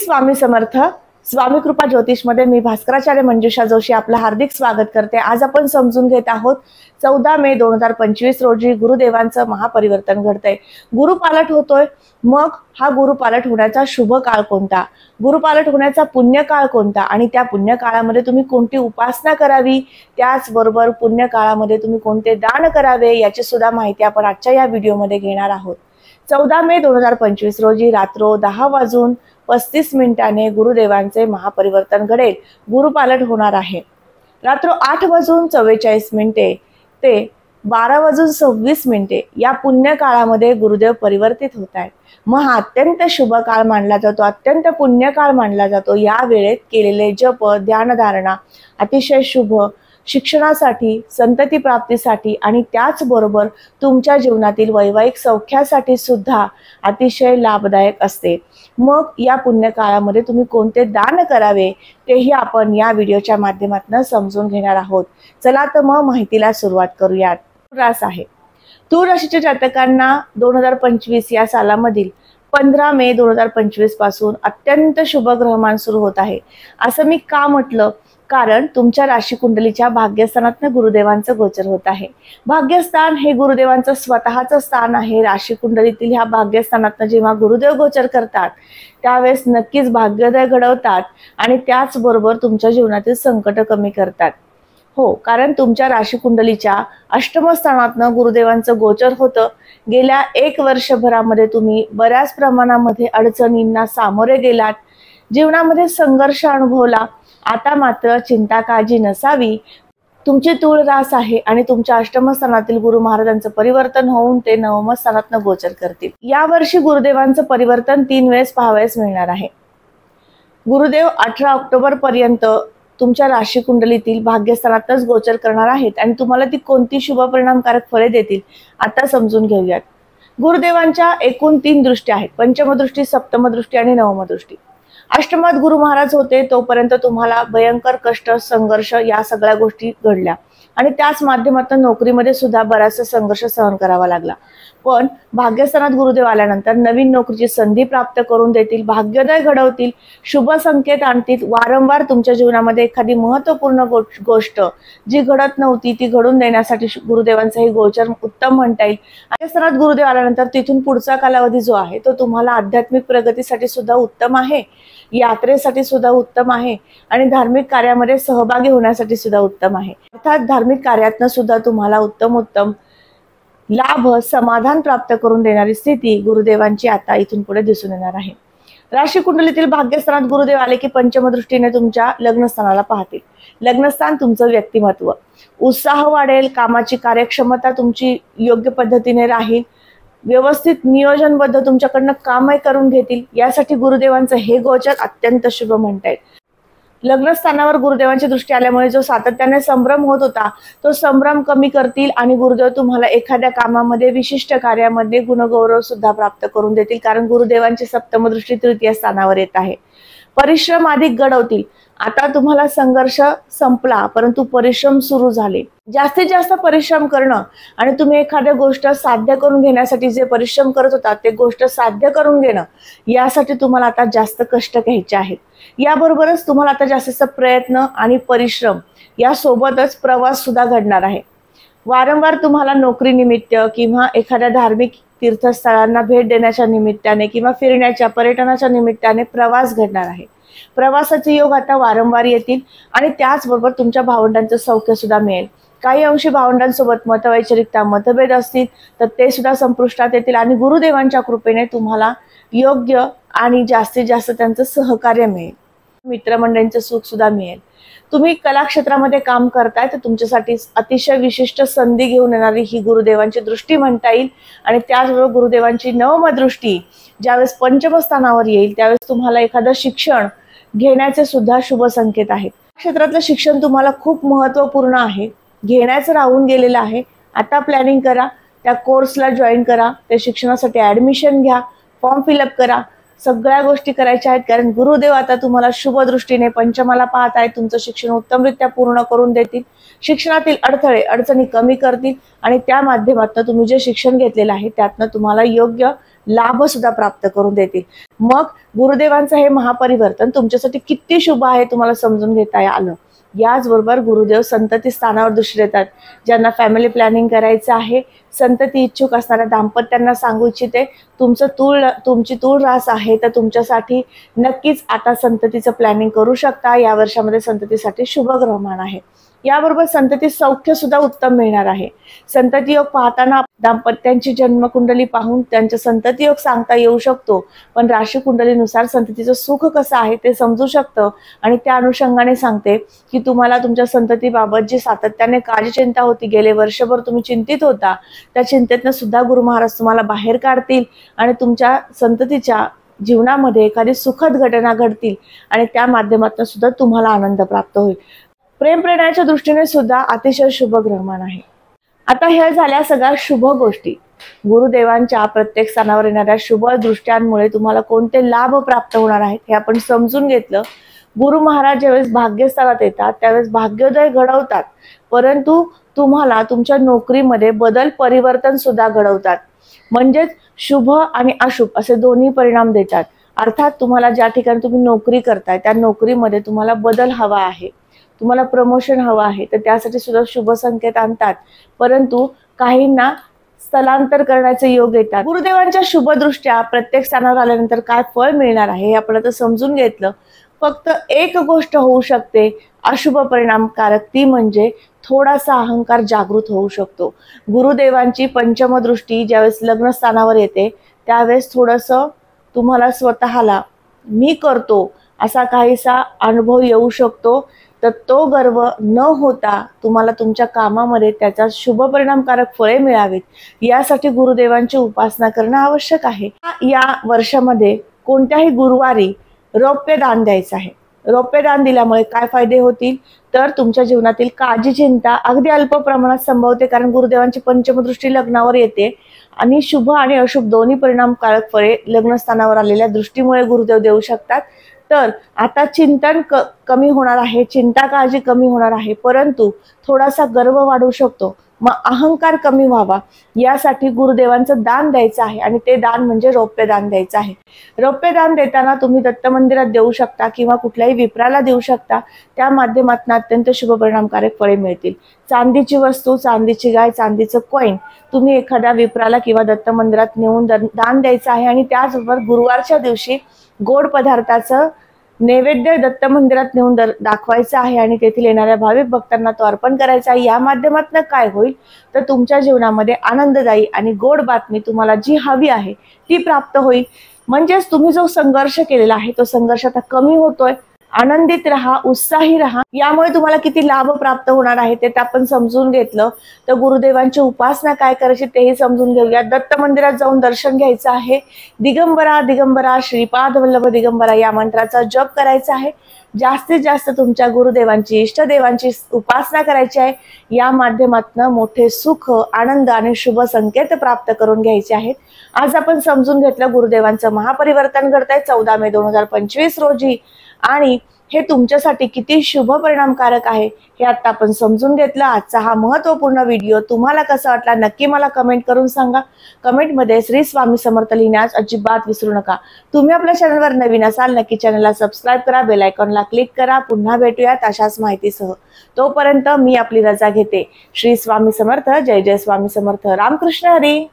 स्वामी समर्थ। स्वामी कृपा ज्योतिष मध्ये मी भास्कराचार्य मंजुषा जोशी आपलं हार्दिक स्वागत करते। आज आपण समजून घेत आहोत 14 मे 2025 रोजी गुरुदेवांचं महापरिवर्तन घडतंय, गुरुपालट होतोय। मग हा गुरुपालट होण्याचा शुभ काळ कोणता, गुरुपालट होण्याचा पुण्य काळ कोणता आणि त्या पुण्य काळामध्ये तुम्ही कोणती उपासना करावी, त्याचबरोबर पुण्य काळामध्ये तुम्ही कोणते दान करावे याची सुद्धा माहिती आपण आजच्या या व्हिडिओमध्ये घेणार आहोत। 14 मे 2025 रोजी रात्र 10:35 गुरुदेवांचे महापरिवर्तन घडेल, गुरुपालट होणार आहे। रात्र 8:44 ते 12:26 या पुण्य काळामध्ये गुरुदेव परिवर्तित होत आहेत। मग हा अत्यंत शुभ काळ मानला जातो, अत्यंत पुण्य काळ मानला जातो। या वेळेत केलेले जप ध्यानधारणा अतिशय शुभ, शिक्षणासाठी, संतती प्राप्तीसाठी आणि त्याचबरोबर तुमच्या जीवनातील वैवाहिक सौख्यासाठी सुद्धा अतिशय लाभदायक असते। मग या पुण्य काळामध्ये तुम्ही कोणते दान करावे तेही आपण या व्हिडिओच्या माध्यमातून समजून घेणार आहोत। चला तर मग माहितीला सुरुवात करूयात। रास आहे, तूळ राशीच्या जातकांना 2025 या सालामधील 15 मे 2025 पासून अत्यंत शुभ ग्रहमान सुरू होत आहे। असं मी का म्हटलं, कारण तुमच्या राशी कुंडलीच्या भाग्यस्थानातनं गुरुदेवांचं गोचर होत आहे। भाग्यस्थान हे गुरुदेवांचं स्वतःचं स्थान आहे। राशी कुंडलीतील ह्या भाग्यस्थानातनं जेव्हा गुरुदेव गोचर करतात त्यावेळेस नक्कीच भाग्योदय घडवतात आणि त्याचबरोबर तुमच्या जीवनातील संकट कमी करतात। हो, कारण तुमच्या राशी कुंडलीच्या अष्टम स्थानातनं गुरुदेवांचं गोचर होतं। गेल्या 1 वर्षभरामध्ये तुम्ही बऱ्याच प्रमाणामध्ये अडचणींना सामोरे गेलात, जीवनामध्ये संघर्ष अनुभवला। आता मात्र चिंता काळजी नसावी, तुमची तूळ रास आहे आणि तुमच्या अष्टम स्थानातील गुरु महाराजांचं परिवर्तन होऊन ते नवम स्थानातनं गोचर करतील। या वर्षी गुरुदेवांचं परिवर्तन 3 वेळेस पाहावयास मिळणार आहे। गुरुदेव 18 ऑक्टोबर पर्यंत तुमच्या राशी कुंडलीतील भाग्यस्थानातच गोचर करणार आहेत आणि तुम्हाला ती कोणती शुभ परिणामकारक फळे देतील आता समजून घेऊयात। गुरुदेवांच्या एकूण 3 दृष्टी आहेत, पंचम दृष्टी, सप्तम दृष्टी आणि नवम दृष्टी। अष्टमात गुरु महाराज होते तोपर्यंत तुम्हाला भयंकर कष्ट, संघर्ष या सगळ्या गोष्टी घडल्या आणि त्याच माध्यमातून नोकरीमध्ये सुद्धा बराचसा संघर्ष सहन करावा लागला। पण भाग्यस्थानात गुरुदेव आल्यानंतर नवीन नोकरीची संधी प्राप्त करून देतील, भाग्योदय घडवतील, शुभ संकेत आणतील। वारंवार तुमच्या जीवनामध्ये एखादी महत्त्वपूर्ण गोष्ट जी घडत नव्हती ती घडून देण्यासाठी गुरुदेवांचं हे गोचर उत्तम म्हणता येईल। भाग्यस्थानात गुरुदेव आल्यानंतर तिथून पुढचा कालावधी जो आहे तो तुम्हाला आध्यात्मिक प्रगतीसाठी सुद्धा उत्तम आहे, यात्रेसाठी सुद्धा उत्तम आहे आणि धार्मिक कार्यामध्ये सहभागी होण्यासाठी सुद्धा उत्तम आहे। अर्थात धार्मिक कार्यातनं सुद्धा तुम्हाला उत्तम लाभ, समाधान प्राप्त करून देणारी स्थिती गुरुदेवांची आता इथून पुढे दिसून येणार आहे। राशी कुंडलीतील भाग्यस्थानात गुरुदेव आले की पंचम दृष्टीने तुमच्या लग्नस्थानाला पाहतील। लग्नस्थान तुमचं व्यक्तिमत्व, उत्साह वाढेल, कामाची कार्यक्षमता तुमची योग्य पद्धतीने राहील, व्यवस्थित नियोजनबद्ध तुमच्याकडनं कामही करून घेतील। यासाठी गुरुदेवांचं हे गोचर अत्यंत शुभ म्हणता येईल। लग्नस्थानावर गुरुदेवांची दृष्टी आल्यामुळे जो सातत्याने संभ्रम होत होता तो संभ्रम कमी करतील आणि गुरुदेव तुम्हाला एखाद्या कामामध्ये, विशिष्ट कार्यामध्ये गुणगौरव सुद्धा प्राप्त करून देतील, कारण गुरुदेवांची सप्तम दृष्टी तृतीय स्थानावर येत आहे। परिश्रम अधिक घडवतील। आता तुम्हाला संघर्ष संपला परंतु परिश्रम सुरू झाले। जास्तीत जास्त परिश्रम करणं आणि तुम्ही एखाद्या गोष्ट साध्य करून घेण्यासाठी जे परिश्रम करत होता ते गोष्ट साध्य करून घेणं, यासाठी तुम्हाला आता जास्त कष्ट घ्यायचे आहेत। याबरोबरच तुम्हाला आता जास्त प्रयत्न आणि परिश्रम यासोबतच प्रवास सुद्धा घडणार आहे। वारंवार तुम्हाला नोकरी निमित्त किंवा एखाद्या धार्मिक तीर्थस्थळांना भेट देण्याच्या निमित्ताने किंवा फिरण्याच्या, पर्यटनाच्या निमित्ताने प्रवास घडणार आहे। प्रवासाचे योग आता वारंवार येतील आणि त्याचबरोबर तुमच्या भावंडांचं सौख्य सुद्धा मिळेल। काही अंशी भावंडांसोबत मतवैचारिकता, मतभेद असतील तर ते सुद्धा संपुष्टात येतील आणि गुरुदेवांच्या कृपेने तुम्हाला योग्य आणि जास्तीत जास्त त्यांचं सहकार्य मिळेल। मित्रमंडळींचं सुख सुद्धा मिळेल। तुम्ही कला क्षेत्रामध्ये काम करताय तर तुमच्यासाठी अतिशय विशिष्ट संधी घेऊन येणारी ही गुरुदेवांची दृष्टी म्हणता येईल आणि त्याचबरोबर गुरुदेवांची नवम दृष्टी ज्यावेळेस पंचम स्थानावर येईल त्यावेळेस तुम्हाला एखादं शिक्षण घेण्याचे सुद्धा शुभ संकेत आहेत। क्षेत्रातलं शिक्षण तुम्हाला खूप महत्त्वपूर्ण आहे, घेण्याचं राहून गेलेलं आहे। आता प्लॅनिंग करा, त्या कोर्सला जॉईन करा, त्या शिक्षणासाठी ॲडमिशन घ्या, फॉर्म फिलअप करा, सगळ्या गोष्टी करायच्या आहेत, कारण गुरुदेव आता तुम्हाला शुभ दृष्टीने पंचमाला पाहत आहेत। तुमचं शिक्षण उत्तमरित्या पूर्ण करून देतील, शिक्षणातील अडथळे अडचणी कमी करतील आणि त्या माध्यमातून तुम्ही जे शिक्षण घेतलेलं आहे त्यातनं तुम्हाला योग्य लाभ सुद्धा प्राप्त करून देतील। मग गुरुदेवांचं हे महापरिवर्तन तुमच्यासाठी किती शुभ आहे तुम्हाला समजून घेता आलं। याचबरोबर गुरुदेव संतती स्थानावर दृष्टी देतात। ज्यांना फॅमिली प्लॅनिंग करायचं आहे, संतती इच्छुक असणाऱ्या दाम्पत्यांना सांगू इच्छिते, तुमची तूळ रास आहे तर तुमच्यासाठी नक्कीच आता संततीचं प्लॅनिंग करू शकता। या वर्षामध्ये संततीसाठी शुभ ग्रहमान आहे। याबरोबर संतती सौख्य सुद्धा उत्तम मिळणार आहे। संतती योग पाहताना दाम्पत्यांची जन्मकुंडली पाहून त्यांचा संतती योग सांगता येऊ शकतो, पण राशी कुंडलीनुसार संततीचं सुख कसं आहे ते समजू शकतं आणि त्या अनुषंगाने सांगते की तुम्हाला तुमच्या संततीबाबत जी सातत्याने काळजी चिंता होती, गेले वर्षभर तुम्ही चिंतित होता, त्या चिंतेतनं सुद्धा गुरु महाराज तुम्हाला बाहेर काढतील आणि तुमच्या संततीच्या जीवनामध्ये एखादी सुखद घटना घडतील आणि त्या माध्यमातून सुद्धा तुम्हाला आनंद प्राप्त होईल। प्रेम प्रेरणाच्या दृष्टीने सुद्धा अतिशय शुभ ग्रहमान आहे। आता हे झाल्या सगळ्या शुभ गोष्टी। गुरुदेवांच्या प्रत्येक स्थानावर येणाऱ्या शुभ दृष्ट्यांमुळे तुम्हाला कोणते लाभ प्राप्त होणार आहेत हे आपण समजून घेतलं। गुरु महाराज ज्यावेळेस भाग्यस्थानात येतात त्यावेळेस भाग्योदय घडवतात, परंतु तुम्हाला तुमच्या नोकरीमध्ये बदल परिवर्तन सुद्धा घडवतात। म्हणजेच शुभ आणि अशुभ असे दोन्ही परिणाम देतात। अर्थात तुम्हाला ज्या ठिकाणी तुम्ही नोकरी करताय त्या नोकरीमध्ये तुम्हाला बदल हवा आहे, तुम्हाला प्रमोशन हवा आहे, तर त्यासाठी सुद्धा शुभ संकेत आणतात, परंतु काहींना स्थलांतर करण्याचे योग येतात। गुरुदेवांच्या शुभ दृष्ट्या प्रत्येक स्थानावर आल्यानंतर काय फळ मिळणार आहे हे आपण आता समजून घेतलं। फक्त एक गोष्ट होऊ शकते अशुभ परिणामकारक, ती म्हणजे थोडासा अहंकार जागृत होऊ शकतो। गुरुदेवांची पंचम दृष्टी ज्यावेळेस लग्न स्थानावर येते त्यावेळेस थोडंसं तुम्हाला स्वतःला मी करतो असा काहीसा अनुभव येऊ शकतो, तर तो गर्व न होता तुम्हाला तुमच्या कामामध्ये त्याचा शुभ परिणामकारक फळे मिळावीत यासाठी गुरुदेवांची उपासना करणं आवश्यक आहे। या वर्षामध्ये कोणत्याही गुरुवारी रौप्य दान द्यायचं आहे। रौप्य दान दिल्यामुळे काय फायदे होतील, तर तुमच्या जीवनातील काळजी चिंता अगदी अल्प प्रमाणात संभवते, कारण गुरुदेवांची पंचमदृष्टी लग्नावर येते आणि शुभ आणि अशुभ दोन्ही परिणामकारक फळे लग्नस्थानावर आलेल्या दृष्टीमुळे गुरुदेव देऊ शकतात। तर आता चिंतन कमी होणार आहे, चिंता काळजी कमी होणार आहे, परंतु थोडासा गर्व वाढू शकतो, मग अहंकार कमी व्हावा यासाठी गुरुदेवांचं दान द्यायचं आहे आणि ते दान म्हणजे रौप्य दान द्यायचं आहे। रौप्य दान देताना तुम्ही दत्त मंदिरात देऊ शकता किंवा कुठल्याही विप्राला देऊ शकता, त्या माध्यमातून अत्यंत शुभ परिणामकारक फळे मिळतील। चांदीची वस्तू, चांदीची गाय, चांदीचं कॉईन तुम्ही एखाद्या विप्राला किंवा दत्त मंदिरात नेऊन दान द्यायचं आहे आणि त्याचबरोबर गुरुवारच्या दिवशी गोड पदार्थाचं नैवेद्य दत्त मंदिरात नेऊन दाखवायचं आहे आणि तेथील येणाऱ्या भाविक भक्तांना तो अर्पण करायचा आहे। या माध्यमातून काय होईल, तर तुमच्या जीवनामध्ये आनंददायी आणि गोड बातमी तुम्हाला जी हवी आहे ती प्राप्त होईल। म्हणजेच तुम्ही जो संघर्ष केलेला आहे तो संघर्ष आता कमी होतोय। आनंदित राहा, उत्साही राहा। यामुळे तुम्हाला किती लाभ प्राप्त होणार आहे ते आपण समजून घेतलं, तर गुरुदेवांची उपासना काय करायची तेही समजून घेऊया। दत्त मंदिरात जाऊन दर्शन घ्यायचं आहे। दिगंबरा दिगंबरा श्रीपाद वल्लभ दिगंबरा या मंत्राचा जप करायचा आहे। जास्तीत जास्त तुमच्या गुरुदेवांची, इष्टदेवांची उपासना करायची आहे। या माध्यमातून मोठे सुख, आनंद आणि शुभ संकेत प्राप्त करून घ्यायचे आहेत। आज आपण समजून घेतलं गुरुदेवांचं महापरिवर्तन घडतंय 14 मे 2025 रोजी आणि हे तुमच्यासाठी किती शुभ परिणामकारक आहे हे आता आपण समजून घेतलं। आजचा हा महत्त्वपूर्ण व्हिडिओ तुम्हाला कसा वाटला नक्की मला कमेंट करून सांगा। कमेंटमध्ये श्री स्वामी समर्थ लिहिण्यास अजिबात विसरू नका। तुम्ही आपल्या चॅनलवर नवीन असाल नक्की चॅनलला सबस्क्राईब करा, बेल आयकॉनला क्लिक करा। पुन्हा भेटूयात अशाच माहितीसह। तोपर्यंत मी आपली रजा घेते। श्री स्वामी समर्थ। जय जय स्वामी समर्थ। रामकृष्ण हरी।